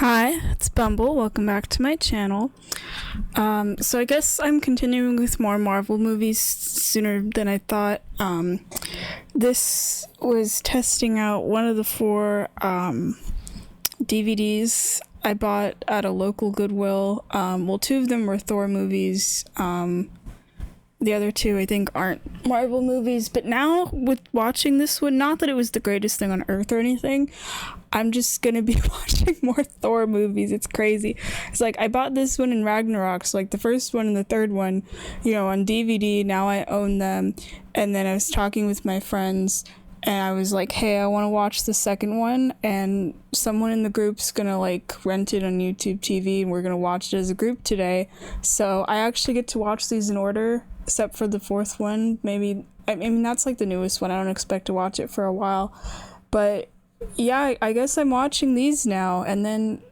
Hi, it's Bumble. Welcome back to my channel. So I guess I'm continuing with more Marvel movies sooner than I thought. This was testing out one of the four DVDs I bought at a local Goodwill. Two of them were Thor movies. The other two, I think, aren't Marvel movies. But now, with watching this one, not that it was the greatest thing on earth or anything, I'm just gonna be watching more Thor movies. It's crazy. It's like, I bought this one in Ragnarok, so like the first one and the third one, on DVD. Now I own them. And then I was talking with my friends, and I was like, hey, I want to watch the second one, and someone in the group's gonna like rent it on YouTube TV, and we're gonna watch it as a group today. So I actually get to watch these in order, except for the fourth one. Maybe, I mean, that's like the newest one. I don't expect to watch it for a while. But yeah, I guess I'm watching these now, and then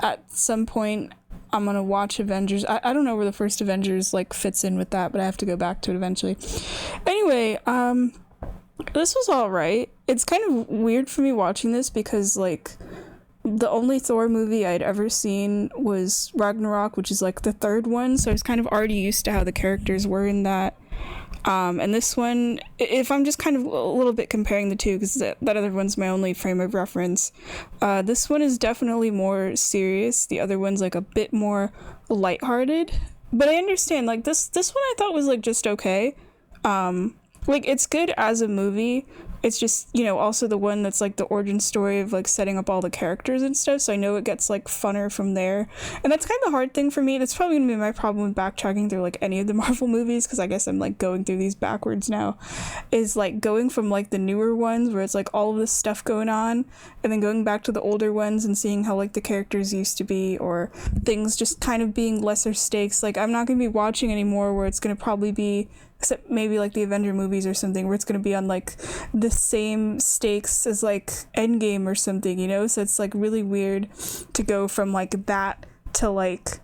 at some point I'm gonna watch Avengers. I don't know where the first Avengers like fits in with that, but I have to go back to it eventually. Anyway, this was all right. It's kind of weird for me watching this because like the only Thor movie I'd ever seen was Ragnarok, which is like the third one, so I was kind of already used to how the characters were in that. And this one, if I'm just kind of a little bit comparing the two, because that other one's my only frame of reference, this one is definitely more serious. The other one's like a bit more lighthearted. But I understand, like this one I thought was like just okay. Like it's good as a movie. It's just, also the one that's like the origin story of like setting up all the characters and stuff. So I know it gets like funner from there. And that's kind of the hard thing for me. That's probably gonna be my problem with backtracking through like any of the Marvel movies, because I guess I'm like going through these backwards now, is like going from like the newer ones where it's like all of this stuff going on, and then going back to the older ones and seeing how like the characters used to be, or things just kind of being lesser stakes. Like I'm not gonna be watching anymore where it's gonna probably be, except maybe like the Avenger movies or something, where it's going to be on like the same stakes as like Endgame or something, so it's like really weird to go from like that to like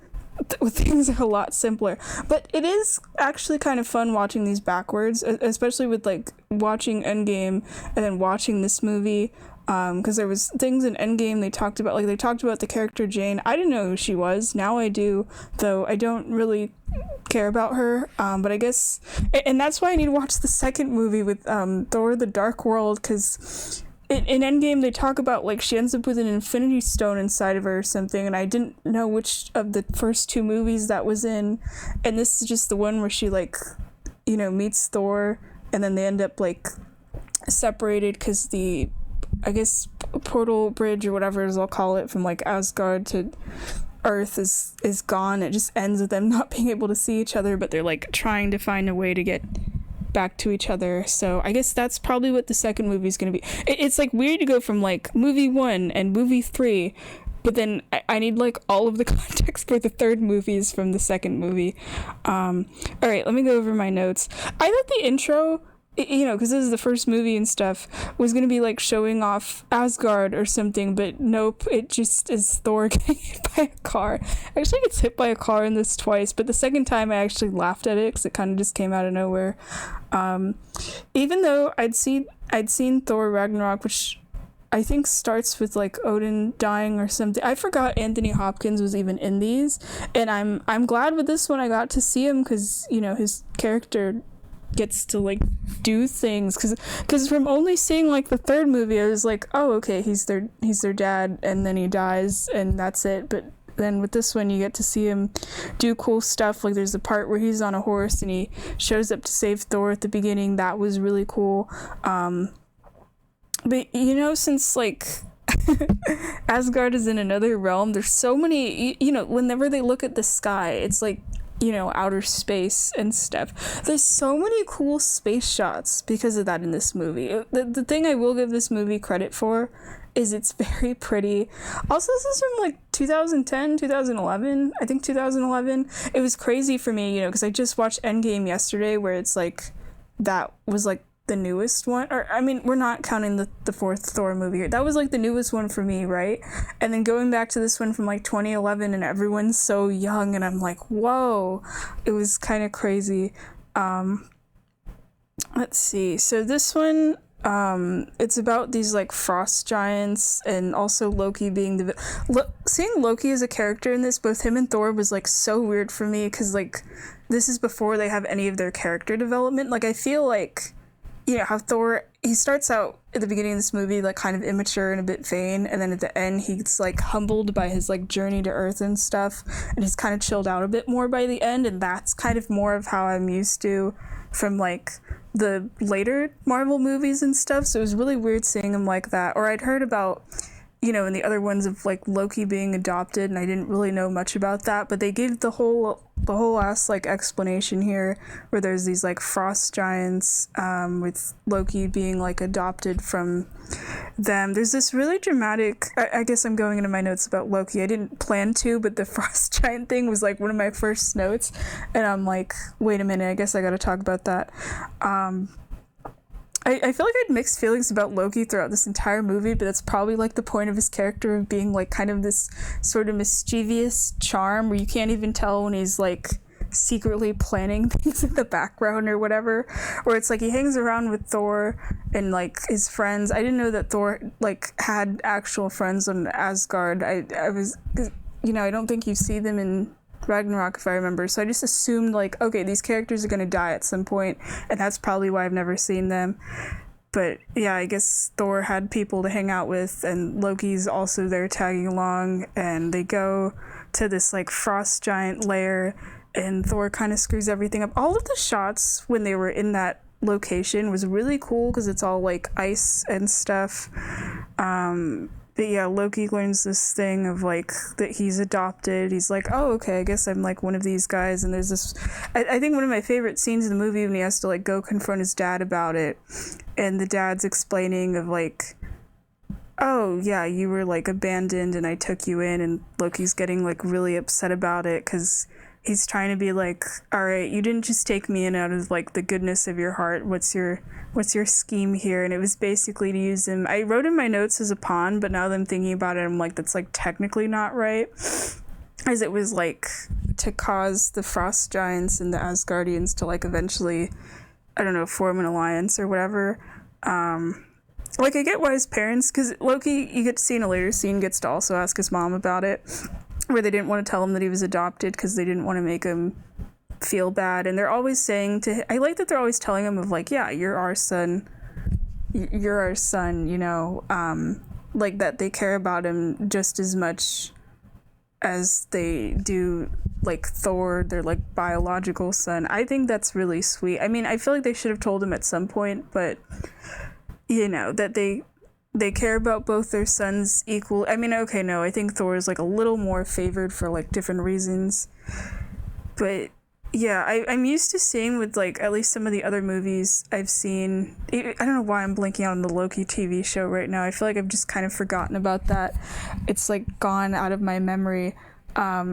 things are a lot simpler. But it is actually kind of fun watching these backwards, especially with like watching Endgame and then watching this movie. Because there was things in Endgame they talked about the character Jane. I didn't know who she was. Now I do, though I don't really care about her. But I guess, and that's why I need to watch the second movie with Thor: The Dark World, because in Endgame they talk about like she ends up with an Infinity Stone inside of her or something, and I didn't know which of the first two movies that was in, and this is just the one where she like, meets Thor, and then they end up like separated because the, I guess, portal bridge or whatever as I'll call it, from like Asgard to Earth is gone. It just ends with them not being able to see each other, but they're like trying to find a way to get back to each other. So I guess that's probably what the second movie is going to be. It's like weird to go from like movie 1 and movie 3, but then I need like all of the context for the third movies from the second movie. All right, let me go over my notes. I thought the intro, because this is the first movie and stuff, was going to be like showing off Asgard or something, but nope, it just is Thor getting hit by a car. Actually gets hit by a car in this twice, but the second time I actually laughed at it because it kind of just came out of nowhere. Even though I'd seen Thor Ragnarok, which I think starts with like Odin dying or something. I forgot Anthony Hopkins was even in these, and I'm glad with this one I got to see him, because his character gets to like do things, because from only seeing like the third movie I was like, oh okay, he's their dad, and then he dies and that's it. But then with this one you get to see him do cool stuff. Like there's a part where he's on a horse and he shows up to save Thor at the beginning. That was really cool. But since like Asgard is in another realm, there's so many, whenever they look at the sky, it's like, outer space and stuff. There's so many cool space shots because of that in this movie. The thing I will give this movie credit for is it's very pretty. Also, this is from like 2010, 2011. I think 2011. It was crazy for me, because I just watched Endgame yesterday, where it's like, that was like the newest one, or I mean, we're not counting the fourth Thor movie here. That was like the newest one for me, right? And then going back to this one from like 2011, and everyone's so young, and I'm like, whoa, it was kind of crazy. Let's see. So this one, It's about these like frost giants, and also Loki being seeing Loki as a character in this, both him and Thor, was like so weird for me, because like this is before they have any of their character development. Like, I feel like, you know how Thor, he starts out at the beginning of this movie like kind of immature and a bit vain, and then at the end he's like humbled by his like journey to Earth and stuff, and he's kind of chilled out a bit more by the end, and that's kind of more of how I'm used to from like the later Marvel movies and stuff. So it was really weird seeing him like that. Or I'd heard about, you know, in the other ones of like Loki being adopted, and I didn't really know much about that, but they gave the whole ass like explanation here, where there's these like frost giants, with Loki being like adopted from them. There's this really dramatic, I guess I'm going into my notes about Loki. I didn't plan to, but the frost giant thing was like one of my first notes, and I'm like, wait a minute, I guess I gotta talk about that. I feel like I had mixed feelings about Loki throughout this entire movie, but that's probably like the point of his character, of being like kind of this sort of mischievous charm where you can't even tell when he's like secretly planning things in the background or whatever. Or it's like he hangs around with Thor and like his friends. I didn't know that Thor like had actual friends on Asgard. I was, you know, I don't think you see them in Ragnarok, if I remember, so I just assumed like, okay, these characters are gonna die at some point, and that's probably why I've never seen them. But yeah, I guess Thor had people to hang out with, and Loki's also there tagging along, and they go to this like frost giant lair, and Thor kind of screws everything up. All of the shots when they were in that location was really cool, because it's all like ice and stuff. But yeah, Loki learns this thing of like that he's adopted. He's like, oh, okay, I guess I'm like one of these guys. And there's this, I think one of my favorite scenes in the movie, when he has to like go confront his dad about it, and the dad's explaining of like, oh yeah, you were like abandoned and I took you in, and Loki's getting like really upset about it, because he's trying to be like, all right, you didn't just take me in out of like the goodness of your heart. What's your scheme here? And it was basically to use him. I wrote in my notes as a pawn, but now that I'm thinking about it, I'm like, that's like technically not right, as it was like to cause the frost giants and the Asgardians to like eventually, I don't know, form an alliance or whatever. Like, I get why his parents, because Loki, you get to see in a later scene, gets to also ask his mom about it, where they didn't want to tell him that he was adopted because they didn't want to make him feel bad. And they're always saying to, I like that they're always telling him of like, yeah, you're our son, you know, like that they care about him just as much as they do like Thor, their like biological son. I think that's really sweet. I mean, I feel like they should have told him at some point, but you know, that they care about both their sons equal. I mean, okay, no, I think Thor is like a little more favored for like different reasons, but yeah, I'm used to seeing with like at least some of the other movies I've seen. I don't know why I'm blinking out on the Loki TV show right now. I feel like I've just kind of forgotten about that. It's like gone out of my memory.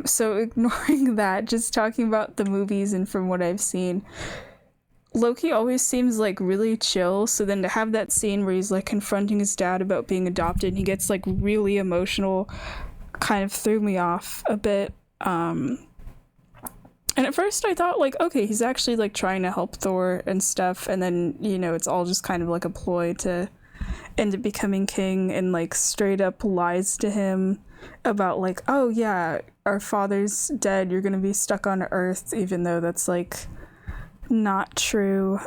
So ignoring that, just talking about the movies and from what I've seen, Loki always seems like really chill. So then to have that scene where he's like confronting his dad about being adopted and he gets like really emotional kind of threw me off a bit. And at first I thought like, okay, he's actually like trying to help Thor and stuff, and then, you know, it's all just kind of like a ploy to end up becoming king, and like straight up lies to him about like, oh yeah, our father's dead, you're gonna be stuck on Earth, even though that's like not true.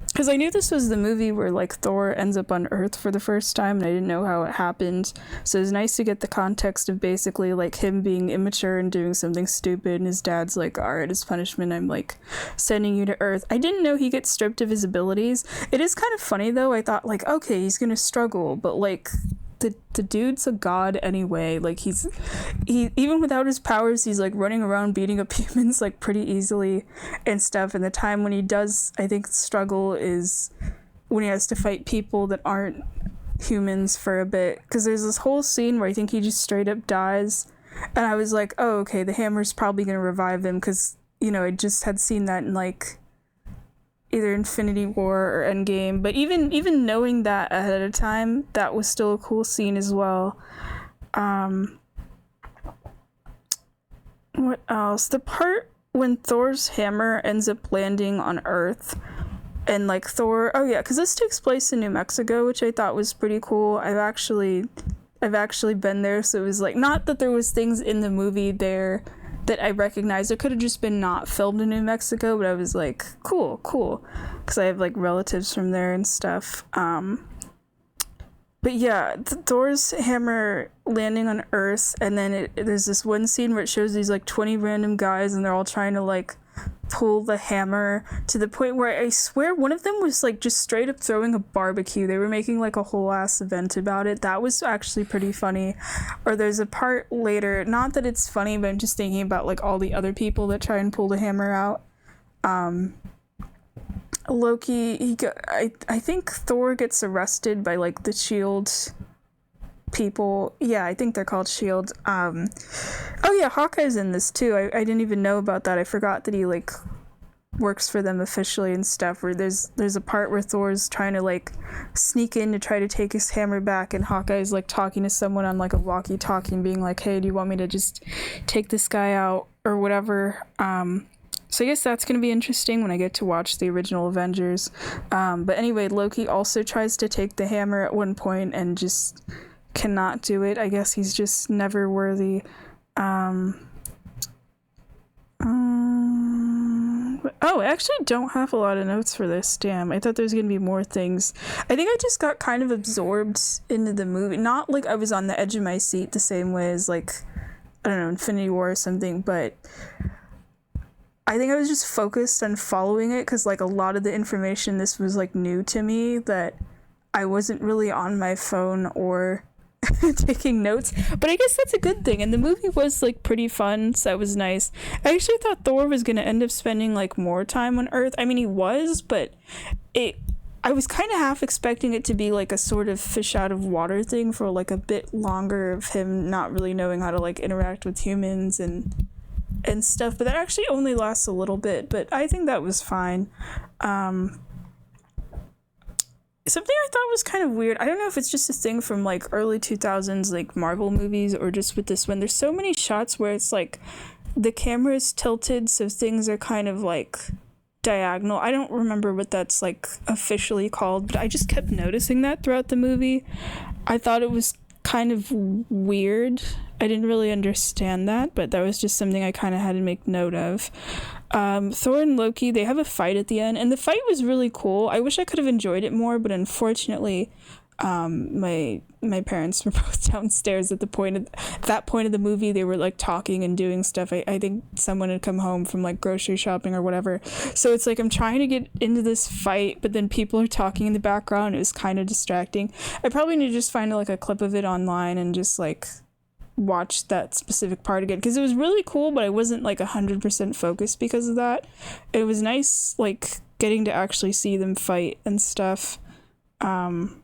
Because I knew this was the movie where like Thor ends up on Earth for the first time, and I didn't know how it happened. So it was nice to get the context of basically like him being immature and doing something stupid, and his dad's like, all right, as punishment, I'm like sending you to Earth. I didn't know he gets stripped of his abilities. It is kind of funny though. I thought like, okay, he's gonna struggle, but like the dude's a god anyway. Like he even without his powers, he's like running around beating up humans like pretty easily and stuff. And the time when he does, I think, struggle is when he has to fight people that aren't humans for a bit, because there's this whole scene where I think he just straight up dies, and I was like, oh, okay, the hammer's probably gonna revive him, because, you know, I just had seen that in like either Infinity War or Endgame. But even knowing that ahead of time, that was still a cool scene as well. What else? The part when Thor's hammer ends up landing on Earth, And like Thor, oh yeah, because this takes place in New Mexico, which I thought was pretty cool. I've actually been there, so it was like, not that there was things in the movie there that I recognized. It could have just been not filmed in New Mexico, but I was like, cool, because I have like relatives from there and stuff. But yeah, Thor's hammer landing on Earth, and then there's this one scene where it shows these like 20 random guys, and they're all trying to like pull the hammer, to the point where I swear one of them was like just straight up throwing a barbecue. They were making like a whole ass event about it. That was actually pretty funny. Or there's a part later, not that it's funny, but I'm just thinking about like all the other people that try and pull the hammer out. Loki, I think Thor gets arrested by like the Shield people. Yeah, I think they're called Shield. Oh yeah, Hawkeye's in this too. I didn't even know about that. I forgot that he like works for them officially and stuff, where there's a part where Thor's trying to like sneak in to try to take his hammer back, and Hawkeye's like talking to someone on like a walkie-talkie and being like, hey, do you want me to just take this guy out or whatever? So I guess that's going to be interesting when I get to watch the original Avengers. But anyway, Loki also tries to take the hammer at one point and just cannot do it. I guess he's just never worthy. Oh, I actually don't have a lot of notes for this. Damn, I thought there was going to be more things. I think I just got kind of absorbed into the movie. Not like I was on the edge of my seat the same way as like, I don't know, Infinity War or something, but I think I was just focused on following it, because like a lot of the information, this was like new to me, that I wasn't really on my phone or taking notes. But I guess that's a good thing, and the movie was like pretty fun, so that was nice. I actually thought Thor was going to end up spending like more time on Earth. I mean, he was, but I was kind of half expecting it to be like a sort of fish out of water thing for like a bit longer, of him not really knowing how to like interact with humans and stuff, but that actually only lasts a little bit, but I think that was fine. Something I thought was kind of weird, I don't know if it's just a thing from like early 2000s like Marvel movies, or just with this one, there's so many shots where it's like the camera is tilted, so things are kind of like diagonal. I don't remember what that's like officially called, but I just kept noticing that throughout the movie. I thought it was kind of weird. I didn't really understand that, but that was just something I kind of had to make note of. Thor and Loki, they have a fight at the end, and the fight was really cool. I wish I could have enjoyed it more, but unfortunately, my parents were both downstairs at that point of the movie. They were like talking and doing stuff. I think someone had come home from like grocery shopping or whatever, so it's like I'm trying to get into this fight, but then people are talking in the background. It was kind of distracting. I probably need to just find like a clip of it online and just like watch that specific part again, because it was really cool, but I wasn't like 100% focused because of that. It was nice like getting to actually see them fight and stuff. And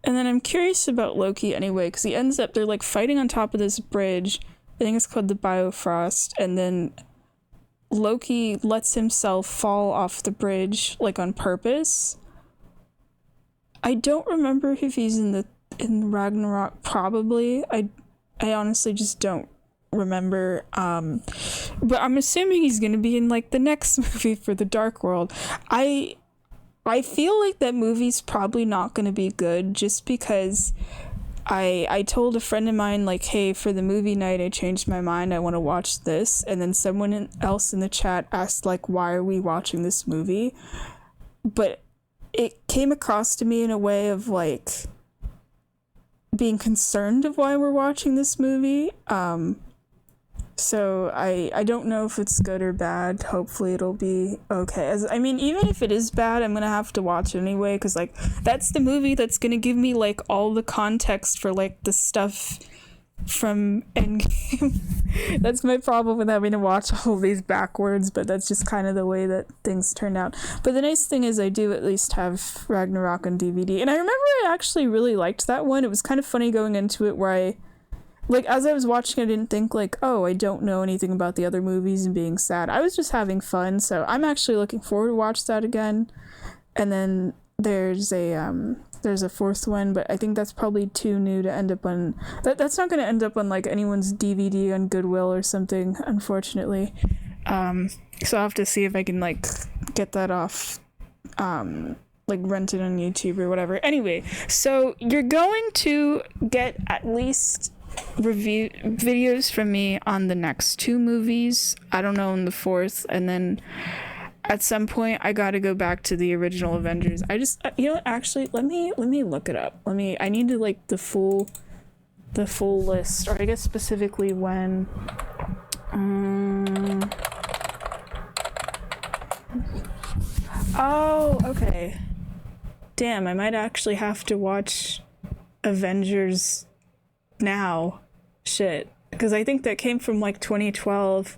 then I'm curious about Loki anyway, because he ends up, they're like fighting on top of this bridge. I think it's called the Bifrost. And then Loki lets himself fall off the bridge like on purpose. I don't remember if he's in Ragnarok, probably. I honestly just don't remember. But I'm assuming he's going to be in like the next movie for the Dark World. I feel like that movie's probably not going to be good, just because I told a friend of mine, like, hey, for the movie night, I changed my mind, I want to watch this, and then someone else in the chat asked, like, why are we watching this movie? But it came across to me in a way of, like, being concerned of why we're watching this movie. So I don't know if it's good or bad. Hopefully it'll be okay. Even if it is bad, I'm gonna have to watch it anyway, because like that's the movie that's gonna give me like all the context for like the stuff from Endgame. That's my problem with having to watch all these backwards, but that's just kind of the way that things turned out. But the nice thing is I do at least have Ragnarok on DVD, and I remember I actually really liked that one. It was kind of funny going into it where as I was watching, I didn't think like, oh, I don't know anything about the other movies and being sad. I was just having fun, so I'm actually looking forward to watch that again. And then there's a fourth one, but I think that's probably too new to end up on. That's not going to end up on like anyone's DVD on Goodwill or something, unfortunately. So I'll have to see if I can like get that off, like rent it on YouTube or whatever. Anyway, so you're going to get at least review videos from me on the next 2 movies. I don't know, in the 4th, and then at some point I gotta go back to the original Avengers. I just, you know, actually, let me look it up. I need to, like, the full list, or I guess specifically when, oh, okay. Damn, I might actually have to watch Avengers now. Shit. Because I think that came from like 2012,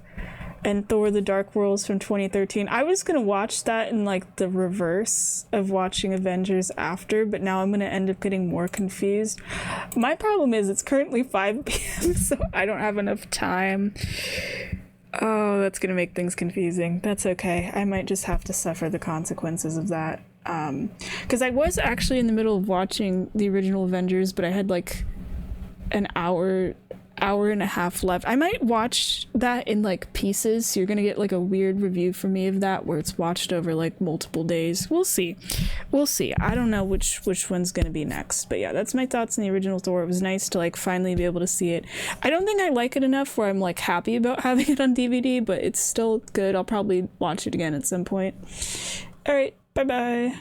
and Thor the Dark World's from 2013. I was gonna watch that in like the reverse of watching Avengers after, but now I'm gonna end up getting more confused. My problem is it's currently 5 p.m., so I don't have enough time. Oh, that's gonna make things confusing. That's okay. I might just have to suffer the consequences of that. Because I was actually in the middle of watching the original Avengers, but I had like an hour and a half left. I might watch that in like pieces, so you're gonna get like a weird review from me of that where it's watched over like multiple days. We'll see. I don't know which one's gonna be next, but yeah, that's my thoughts on the original Thor. It was nice to like finally be able to see it. I don't think I like it enough where I'm like happy about having it on DVD, but it's still good. I'll probably watch it again at some point. All right, bye bye.